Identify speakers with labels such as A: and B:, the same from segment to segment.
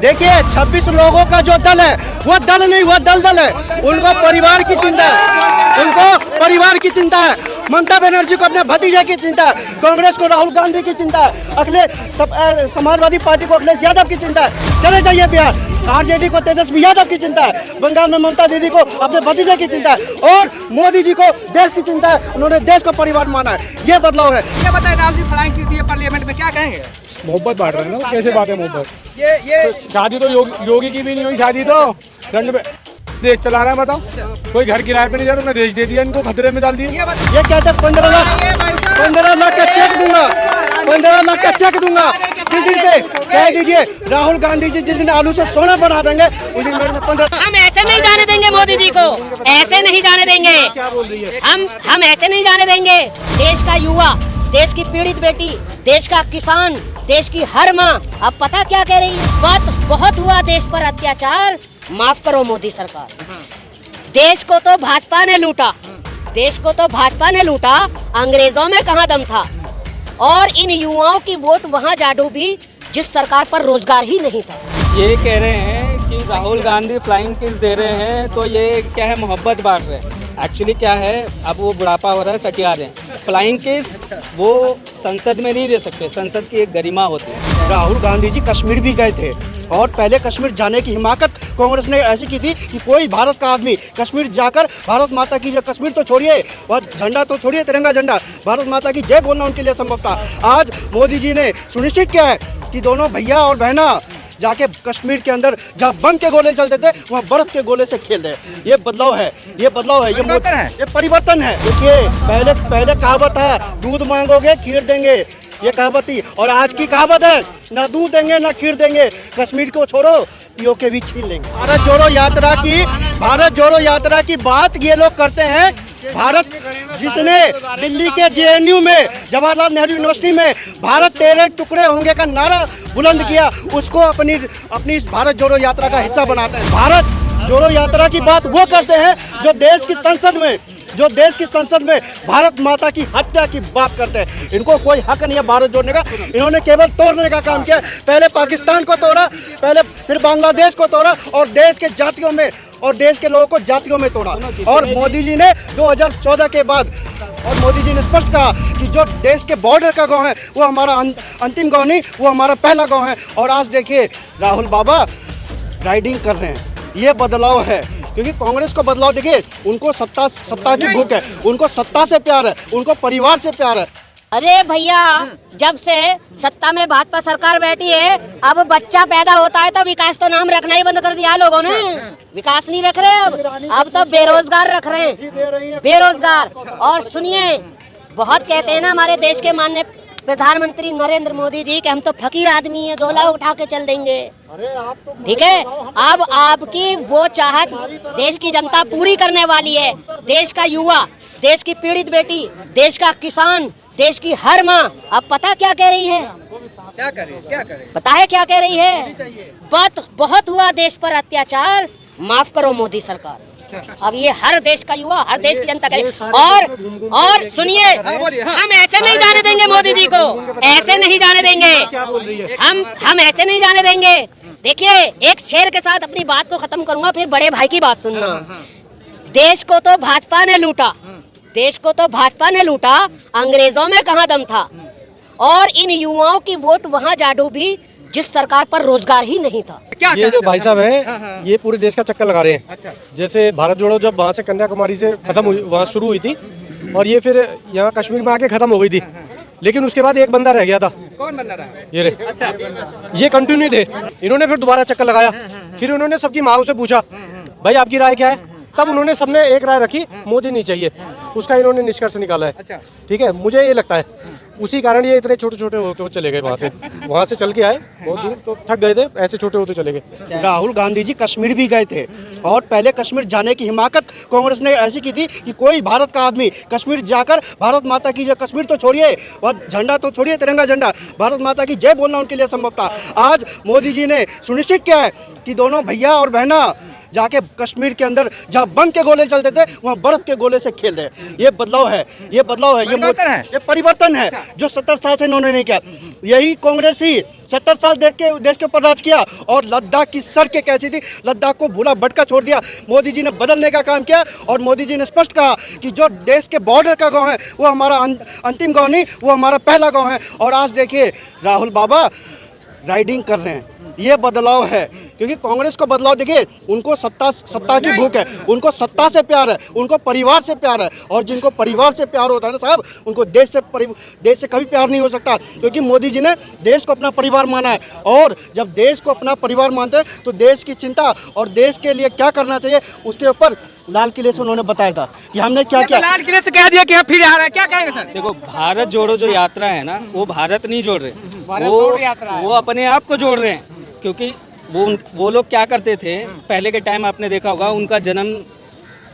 A: देखिए 26 लोगों का जो दल है वो दल नहीं, वो दल है। उनको परिवार की चिंता है, उनको परिवार की चिंता है। ममता बनर्जी को अपने भतीजे की चिंता है, कांग्रेस को राहुल गांधी की चिंता है, अखिलेश समाजवादी पार्टी को अखिलेश यादव की चिंता है। चले जाइए बिहार, आरजेडी को तेजस्वी यादव की चिंता है, बंगाल में ममता दीदी को अपने भतीजे की चिंता है, और मोदी जी को देश की चिंता है। उन्होंने देश को परिवार माना है, ये बदलाव है।
B: क्या बताए राहुल जी फ्लाइंग की थी पार्लियामेंट में, क्या कहेंगे?
C: मोहब्बत बांट रहे हैं ना, कैसे बात है मोहब्बत?
B: ये
C: शादी तो योगी की भी नहीं हुई, शादी तो दंड में देश चला रहा है। बताओ, कोई घर किराए पे नहीं जा रहा, उन्होंने देश दे दिया, इनको खतरे में डाल दिया।
A: ये कहते हैं 15 लाख का चेक दूंगा, 15 लाख का चेक दूंगा। जिस दिन से कह दीजिए राहुल गांधी जी जिस दिन आलू से सोना बना देंगे उस दिन मेरे से 15।
D: हम ऐसे नहीं जाने देंगे मोदी जी को, ऐसे नहीं जाने देंगे।
A: क्या बोल रही है?
D: हम ऐसे नहीं जाने देंगे। देश का युवा, देश की पीड़ित बेटी, देश का किसान, देश की हर माँ अब पता क्या कह रही है? बहुत हुआ देश पर अत्याचार, माफ करो मोदी सरकार। देश को तो भाजपा ने लूटा, देश को तो भाजपा ने लूटा, अंग्रेजों में कहाँ दम था? और इन युवाओं की वोट वहाँ जा डूबी जिस सरकार पर रोजगार ही नहीं था।
E: ये कह रहे हैं कि राहुल गांधी फ्लाइंग किस दे रहे हैं, तो ये क्या है, मोहब्बत बांट रहे हैं। एक्चुअली क्या है, अब वो बुढ़ापा हो रहा है, सटिया रहे हैं। फ्लाइंग किस वो संसद में नहीं दे सकते, संसद की एक गरिमा होती है।
A: राहुल गांधी जी कश्मीर भी गए थे और पहले कश्मीर जाने की हिमाकत कांग्रेस ने ऐसी की थी कि कोई भारत का आदमी कश्मीर जाकर भारत माता की, जो कश्मीर तो छोड़िए, वह झंडा तो छोड़िए, तिरंगा झंडा, भारत माता की जय बोलना उनके लिए संभव था। आज मोदी जी ने सुनिश्चित किया है कि दोनों भैया और बहना जाके कश्मीर के अंदर जहाँ बम के गोले चलते थे वहाँ बर्फ के गोले से खेल रहे हैं। ये बदलाव है, ये बदलाव है, ये परिवर्तन है। देखिए पहले कहावत है, दूध मांगोगे खीर देंगे, ये कहावत थी, और आज की कहावत है, ना दूध देंगे ना खीर देंगे, कश्मीर को छोड़ो पीओके भी छीन लेंगे। भारत जोड़ो यात्रा की बात ये लोग करते हैं। भारत जिसने दिल्ली के जेएनयू में, जवाहरलाल नेहरू यूनिवर्सिटी में भारत तेरे टुकड़े होंगे का नारा बुलंद किया, उसको अपनी इस भारत जोड़ो यात्रा का हिस्सा बनाते हैं। भारत जोड़ो यात्रा की बात वो करते हैं जो देश की संसद में भारत माता की हत्या की बात करते हैं। इनको कोई हक नहीं है भारत जोड़ने का, इन्होंने केवल तोड़ने का काम किया। पहले पाकिस्तान को तोड़ा, फिर बांग्लादेश को तोड़ा, और देश के जातियों में और देश के लोगों को जातियों में तोड़ा। और मोदी जी ने 2014 के बाद मोदी जी ने स्पष्ट कहा कि जो देश के बॉर्डर का गांव है वो हमारा अंतिम गांव नहीं, वो हमारा पहला गांव है। और आज देखिए राहुल बाबा राइडिंग कर रहे हैं, ये बदलाव है। क्योंकि कांग्रेस को बदलाव, देखिए उनको सत्ता की भूख है, उनको सत्ता से प्यार है, उनको परिवार से प्यार है।
D: अरे भैया, जब से सत्ता में भाजपा सरकार बैठी है, अब बच्चा पैदा होता है तो विकास तो नाम रखना ही बंद कर दिया लोगों ने। विकास नहीं रख रहे, अब तो बेरोजगार रख रहे हैं, बेरोजगार। और सुनिए, बहुत कहते हैं ना हमारे देश के माननीय प्रधानमंत्री नरेंद्र मोदी जी कि हम तो फकीर आदमी हैं, झोला उठा के चल देंगे। ठीक है, अब आपकी वो चाहत देश की जनता पूरी करने वाली है। देश का युवा, देश की पीड़ित बेटी, देश का किसान, देश की हर माँ अब पता क्या कह रही है?
B: क्या करे? पता
D: है क्या कह रही है? बहुत हुआ देश पर अत्याचार, माफ करो मोदी सरकार। अब ये हर देश का युवा, हर देश की जनता करे। और सुनिए, हम ऐसे नहीं जाने देंगे मोदी जी को, ऐसे नहीं जाने देंगे। हम ऐसे नहीं जाने देंगे। देखिए, एक शेर के साथ अपनी बात को खत्म करूंगा, फिर बड़े भाई की बात सुनना। देश को तो भाजपा ने लूटा, देश को तो भाजपा ने लूटा, अंग्रेजों में कहाँ दम था? और इन युवाओं की वोट वहाँ जा डूबी जिस सरकार पर रोजगार ही नहीं था।
C: ये जो भाई साहब है, ये पूरे देश का चक्कर लगा रहे हैं। अच्छा। जैसे भारत जोड़ो जब वहाँ से कन्याकुमारी से खत्म हुई, वहाँ शुरू हुई थी, और ये फिर यहाँ कश्मीर में आके खत्म हो गई थी, लेकिन उसके बाद एक बंदा रह गया था।
B: कौन बंदा रहा?
C: ये रे। अच्छा। ये कंटिन्यू थे, इन्होंने फिर दोबारा चक्कर लगाया, फिर उन्होंने सबकी माँ से पूछा भाई आपकी राय क्या है, तब उन्होंने सबने एक राय रखी, मोदी नहीं चाहिए, उसका इन्होंने निष्कर्ष निकाला है। अच्छा। ठीक है, मुझे ये लगता है उसी कारण ये इतने छोटे छोटे होते चले गए, वहाँ से चल के आए, बहुत दूर तो थक गए थे, ऐसे छोटे होते चले गए।
A: राहुल गांधी जी कश्मीर भी गए थे और पहले कश्मीर जाने की हिमाकत कांग्रेस ने ऐसी की थी कि कोई भारत का आदमी कश्मीर जाकर भारत माता की, जो कश्मीर तो छोड़िए, वह झंडा तो छोड़िए, तिरंगा झंडा, भारत माता की जय बोलना उनके लिए संभव था। आज मोदी जी ने सुनिश्चित किया है कि दोनों भैया और बहना जाके कश्मीर के अंदर जहाँ बम के गोले चलते थे वहाँ बर्फ के गोले से खेल रहे हैं। ये बदलाव है, ये बदलाव है, ये परिवर्तन है जो 70 साल से इन्होंने नहीं किया। यही कांग्रेस ही 70 साल देश के ऊपर राज किया और लद्दाख की सड़कें कैसी थी, लद्दाख को भूला भटका छोड़ दिया। मोदी जी ने बदलने का काम किया और मोदी जी ने स्पष्ट कहा कि जो देश के बॉर्डर का गांव है वो हमारा अंतिम गांव नहीं, वो हमारा पहला गांव है। और आज देखिए राहुल बाबा राइडिंग कर रहे हैं, ये बदलाव है। क्योंकि कांग्रेस को बदलाव देखिए, उनको सत्ता की भूख है, उनको सत्ता से प्यार है, उनको परिवार से प्यार है। और जिनको परिवार से प्यार होता है ना साहब, उनको देश से कभी प्यार नहीं हो सकता। क्योंकि मोदी जी ने देश को अपना परिवार माना है और जब देश को अपना परिवार मानते हैं तो देश की चिंता और देश के लिए क्या करना चाहिए उसके ऊपर लाल किले से उन्होंने बताया था कि हमने क्या किया।
B: लाल किले से कह दिया कि हम फिर आ रहे हैं, क्या कहेंगे सर?
E: देखो, भारत जोड़ो जो यात्रा है ना, वो भारत नहीं जोड़ रहे, वो अपने आप को जोड़ रहे हैं। क्योंकि वो लोग क्या करते थे पहले के टाइम, आपने देखा होगा उनका जन्म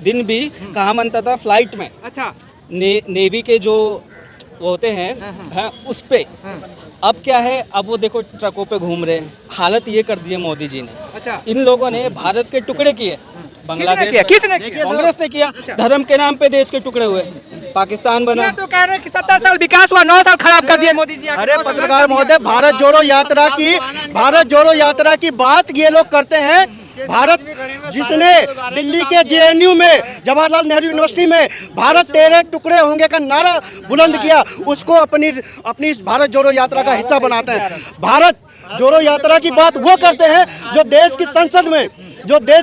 E: दिन भी कहाँ मनता था, फ्लाइट में।
B: अच्छा।
E: नेवी के जो होते हैं उस पे। अब क्या है, अब वो देखो ट्रकों पे घूम रहे हैं। हालत ये कर दी है मोदी जी ने।
B: अच्छा।
E: इन लोगों ने भारत के टुकड़े किए। बांग्लादेश
B: किसने किया?
E: कांग्रेस ने किया। धर्म के नाम पे देश के टुकड़े हुए, पाकिस्तान बना।
B: तो कह रहे हैं कि 70 साल विकास हुआ, 9 साल खराब कर दिए मोदी जी।
A: अरे पत्रकार महोदय, भारत जोड़ो यात्रा की बात ये लोग करते हैं। भारत जिसने दिल्ली के जेएनयू में, जवाहरलाल नेहरू यूनिवर्सिटी में भारत तेरे टुकड़े होंगे का नारा बुलंद किया, उसको अपनी इस भारत जोड़ो यात्रा का हिस्सा बनाते हैं। भारत जोड़ो यात्रा की बात वो करते हैं जो देश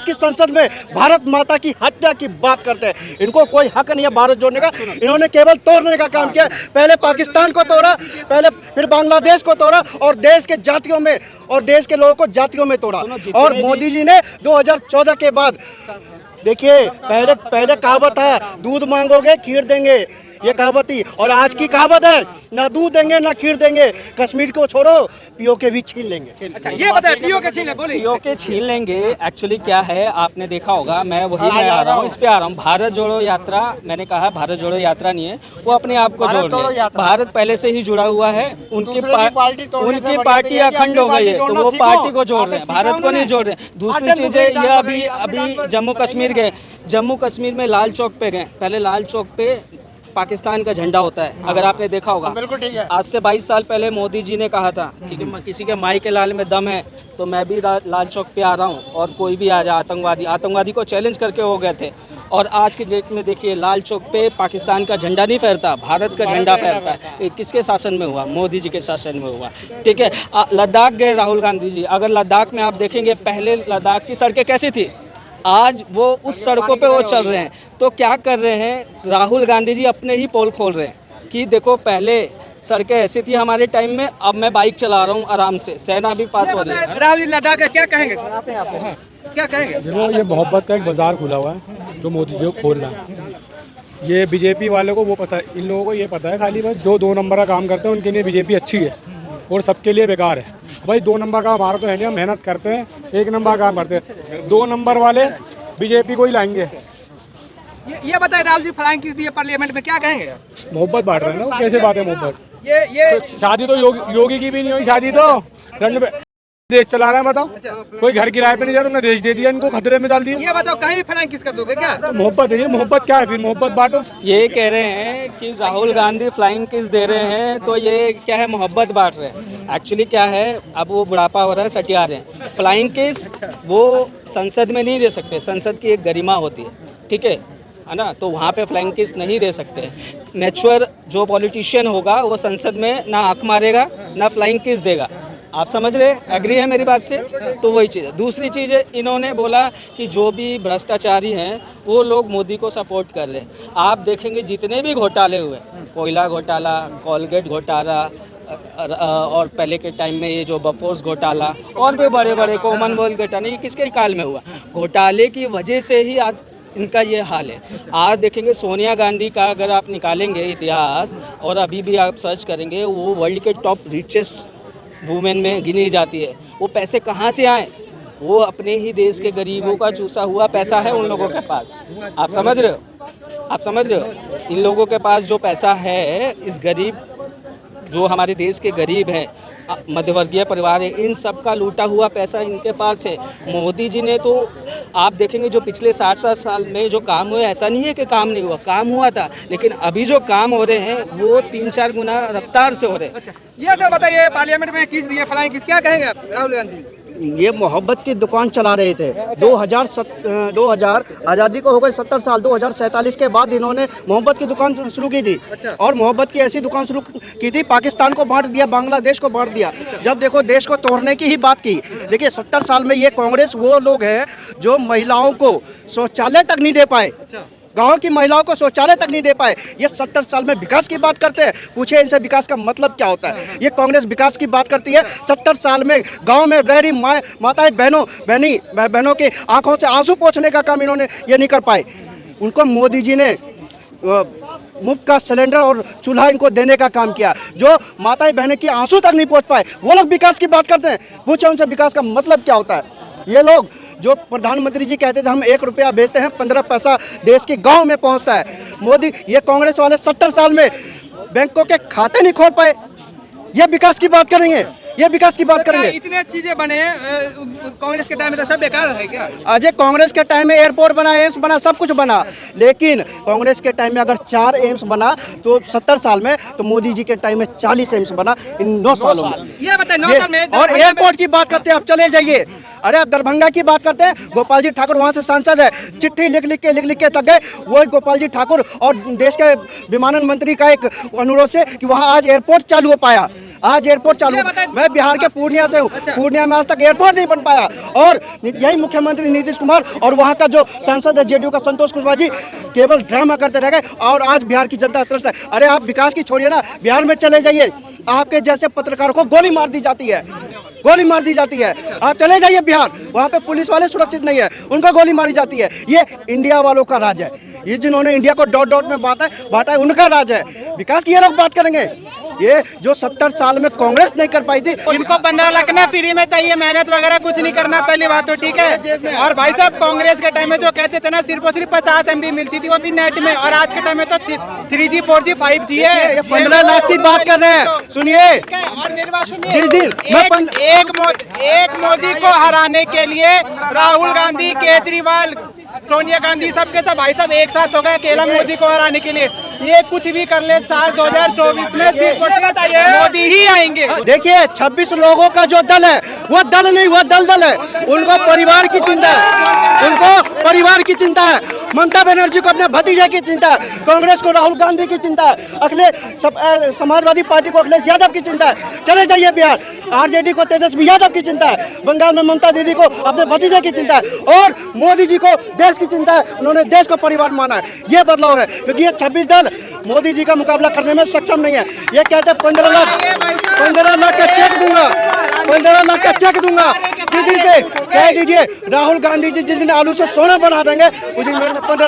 A: की संसद में भारत माता की हत्या की बात करते हैं। इनको कोई हक नहीं है भारत जोड़ने का, इन्होंने केवल तोड़ने का काम किया। पहले पाकिस्तान को तोड़ा, फिर बांग्लादेश को तोड़ा और देश के जातियों में और देश के लोगों को जातियों में तोड़ा। और मोदी जी ने 2014 के बाद देखिए, पहले कहावत है, दूध मांगोगे खीर देंगे, ये कहावत थी। और आज की कहावत है, ना दूध देंगे ना खीर देंगे, कश्मीर को छोड़ो पीओके भी छीन लेंगे।
B: अच्छा, ये बताए पीओके छीन ले, बोलिए।
E: पीओके छीन लेंगे। एक्चुअली क्या है, आपने देखा होगा, मैं आ रहा हूँ, इस पे आ रहा हूँ। भारत जोड़ो यात्रा, मैंने कहा भारत जोड़ो यात्रा नहीं है, वो अपने आप को जोड़ रहे हैं। भारत पहले से ही जुड़ा हुआ है, उनकी पार्टी अखंड हो गई है, तो वो पार्टी को जोड़ रहे हैं, भारत को नहीं जोड़ रहे हैं। दूसरी चीज है, ये अभी जम्मू कश्मीर गए, जम्मू कश्मीर में लाल चौक पे गए। पहले लाल चौक पे पाकिस्तान का झंडा होता है, अगर आपने देखा होगा। आज से 22 साल पहले मोदी जी ने कहा था कि किसी के माई के लाल में दम है, तो मैं भी लाल चौक पे आ रहा हूँ और कोई भी आ जाए, आतंकवादी को चैलेंज करके हो गए थे। और आज की डेट में देखिए, लाल चौक पे पाकिस्तान का झंडा नहीं फहरता, भारत का झंडा फहरता है। ये किसके शासन में हुआ? मोदी जी के शासन में हुआ। ठीक है, लद्दाख गए राहुल गांधी जी, अगर लद्दाख में आप देखेंगे, पहले लद्दाख की सड़कें कैसी थी, आज वो उस सड़कों पे वो चल रहे हैं। तो क्या कर रहे हैं राहुल गांधी जी, अपने ही पोल खोल रहे हैं कि देखो, पहले सड़कें ऐसी थी हमारे टाइम में, अब मैं बाइक चला रहा हूँ आराम से, सेना भी पास हो रही है।
B: राहुल जी लद्दाख का क्या कहेंगे? क्या कहेंगे?
F: देखो, ये मोहब्बत का एक बाजार खुला हुआ है जो मोदी जी को खोल रहा है। ये बीजेपी वालों को वो पता है, इन लोगों को ये पता है खाली बस जो 2 नंबर का काम करते हैं उनके लिए बीजेपी अच्छी है और सबके लिए बेकार है। भाई 2 नंबर का हमारा तो है नहीं, हम मेहनत करते हैं, 1 नंबर का काम करते हैं। 2 नंबर वाले बीजेपी को ही लाएंगे।
B: ये बताए, राहुल जी फ्लाइंग किस दिए पार्लियामेंट में, क्या कहेंगे?
F: मोहब्बत बांट रहे हैं ना, कैसे बात है मोहब्बत?
B: ये
F: तो शादी तो योगी की भी नहीं हुई, शादी तो रंग पे देश चला रहा है। बताओ, कोई घर किराए पे नहीं जा, तुमने देश दे दिया, इनको खतरे में डाल दिया।
B: ये बताओ, कहीं भी फ्लाइंग किस कर दोगे क्या?
F: तो मोहब्बत है, ये मोहब्बत क्या है फिर? मोहब्बत बांटो।
E: ये कह रहे हैं कि राहुल गांधी फ्लाइंग किस दे रहे हैं, तो ये क्या है, मोहब्बत बांट रहे हैं। एक्चुअली क्या है, अब वो बुढ़ापा हो रहा है, सटिया रहे हैं। फ्लाइंग किस वो संसद में नहीं दे सकते, संसद की एक गरिमा होती है, ठीक है ना, तो वहाँ पे फ्लाइंग किस नहीं दे सकते। मैच्योर जो पॉलिटिशियन होगा वो संसद में ना आँख मारेगा ना फ्लाइंग किस देगा। आप समझ रहे, एग्री है मेरी बात से? तो वही चीज़ है। दूसरी चीज़ है, इन्होंने बोला कि जो भी भ्रष्टाचारी हैं वो लोग मोदी को सपोर्ट कर रहे हैं। आप देखेंगे जितने भी घोटाले हुए, कोयला घोटाला, कोलगेट घोटाला, और पहले के टाइम में ये जो बफोर्स घोटाला और भी बड़े बड़े कॉमनवेल्थ घोटाले, ये किसके काल में हुआ? घोटाले की वजह से ही आज इनका ये हाल है। आज देखेंगे सोनिया गांधी का अगर आप निकालेंगे इतिहास और अभी भी आप सर्च करेंगे, वो वर्ल्ड के टॉप रिचेस्ट वुमेन में गिनी जाती है। वो पैसे कहाँ से आए? वो अपने ही देश के गरीबों का चूसा हुआ पैसा है उन लोगों के पास। आप समझ रहे हो? आप समझ रहे हो? इन लोगों के पास जो पैसा है, इस गरीब जो हमारे देश के गरीब हैं मध्यवर्गीय परिवार है, इन सब का लूटा हुआ पैसा इनके पास है। मोदी जी ने तो आप देखेंगे जो पिछले 60 साल में जो काम हुए, ऐसा नहीं है कि काम नहीं हुआ, काम हुआ था, लेकिन अभी जो काम हो रहे हैं वो 3-4 गुना रफ्तार से हो रहे हैं।
B: अच्छा, ये सर बताइए, पार्लियामेंट में किस दिए फ्लाइंग किस, क्या कहेंगे आप राहुल गांधी?
A: ये मोहब्बत की दुकान चला रहे थे। 2000 आज़ादी को हो गए 70 साल, 2047 के बाद इन्होंने मोहब्बत की दुकान शुरू की थी। और मोहब्बत की ऐसी दुकान शुरू की थी, पाकिस्तान को बांट दिया, बांग्लादेश को बांट दिया। जब देखो देश को तोड़ने की ही बात की। देखिए 70 साल में ये कांग्रेस वो लोग हैं जो महिलाओं को शौचालय तक नहीं दे पाए, गांव की महिलाओं को शौचालय तक नहीं दे पाए। ये 70 साल में विकास की बात करते हैं। पूछे इनसे विकास का मतलब क्या होता है। ये कांग्रेस विकास की बात करती है। 70 साल में गांव में रह रही माताएं बहनों की आंखों से आंसू पोंछने का काम इन्होंने ये नहीं कर पाए। उनको मोदी जी ने मुफ्त का सिलेंडर और चूल्हा इनको देने का काम किया। जो माताएं बहनें की आंसू तक नहीं पहुँच पाए, वो लोग विकास की बात करते हैं। पूछे उनसे विकास का मतलब क्या होता है। ये लोग जो प्रधानमंत्री जी कहते थे हम 1 रुपया भेजते हैं 15 पैसा देश के गांव में पहुंचता है। मोदी ये कांग्रेस वाले 70 साल में बैंकों के खाते नहीं खोल पाए। ये विकास की बात करेंगे, ये विकास की बात करेंगे।
B: इतने चीजें बने कांग्रेस के टाइम में, तो सब बेकार है क्या?
A: अजय कांग्रेस के टाइम में एयरपोर्ट बना, एम्स बना, सब कुछ बना, लेकिन कांग्रेस के टाइम में अगर 4 एम्स बना तो 70 साल में, तो मोदी जी के टाइम में 40 एम्स बना इन 9 सालों में।
B: ये बताइए 9 साल में।
A: और एयरपोर्ट की बात करते हैं, आप चले जाइए। अरे आप दरभंगा की बात करते हैं, गोपाल जी ठाकुर वहाँ से सांसद है, चिट्ठी लिख लिख के तक गए। वो गोपाल जी ठाकुर और देश के विमानन मंत्री का एक अनुरोध से कि वहाँ आज एयरपोर्ट चालू हो पाया। आज एयरपोर्ट चालू, मैं बिहार के पूर्णिया से हूँ। पूर्णिया में आज तक एयरपोर्ट नहीं बन पाया। और यही मुख्यमंत्री नीतीश कुमार और वहाँ का जो सांसद है जेडीयू का संतोष कुशवाहा जी केवल ड्रामा करते रह गए। और आज बिहार की जनता त्रस्त है। अरे आप विकास की छोड़िए ना, बिहार में चले जाइए, आपके जैसे पत्रकारों को गोली मार दी जाती है, गोली मार दी जाती है। आप चले जाइए बिहार, वहाँ पे पुलिस वाले सुरक्षित नहीं है, उनको गोली मारी जाती है। ये इंडिया वालों का राज है। ये जिन्होंने इंडिया को डॉट डॉट में बांटा है उनका राज है। विकास की ये लोग बात करेंगे। ये जो 70 साल में कांग्रेस नहीं कर पाई थी,
G: इनको 15 लाख ना फ्री में चाहिए, मेहनत वगैरह कुछ नहीं करना, पहली बात तो ठीक है। और भाई साहब कांग्रेस के टाइम में जो कहते थे ना सिर्फ और सिर्फ 50 MB मिलती थी वो भी नेट में, और आज के टाइम में तो 3G 4G 5G है।
A: ये 15 लाख की बात कर रहे हैं। सुनिए
G: और मेरी बात सुनिए,
A: दिल
G: एक मोदी को हराने के लिए राहुल गांधी, केजरीवाल, सोनिया गांधी सबके सब भाई साहब एक साथ हो गए अकेला मोदी को हराने के लिए। ये कुछ भी कर ले, साल 2024 में सिर्फ और सिर्फ मोदी ही आएंगे।
A: देखिए 26 लोगों का जो दल है वो दल नहीं, वो दल है। उनको परिवार की चिंता है, उनको परिवार की चिंता है। ममता बनर्जी को अपने भतीजे की चिंता है, कांग्रेस को राहुल गांधी की चिंता है, समाजवादी पार्टी को अखिलेश यादव की चिंता है। चले जाइए बिहार, आरजेडी को तेजस्वी यादव की चिंता है, बंगाल में ममता दीदी को अपने भतीजे की चिंता है, और मोदी जी को देश की चिंता है। उन्होंने देश को परिवार माना है। ये बदलाव है, क्योंकि ये 26 दल मोदी जी का मुकाबला करने में सक्षम नहीं है। ये कहते हैं 15 लाख का चेक दूंगा, 15 लाख का चेक दूंगा। दीदी से कह दीजिए राहुल गांधी जी जिस दिन आलू से सोना बना देंगे उस दिन मेरे से 15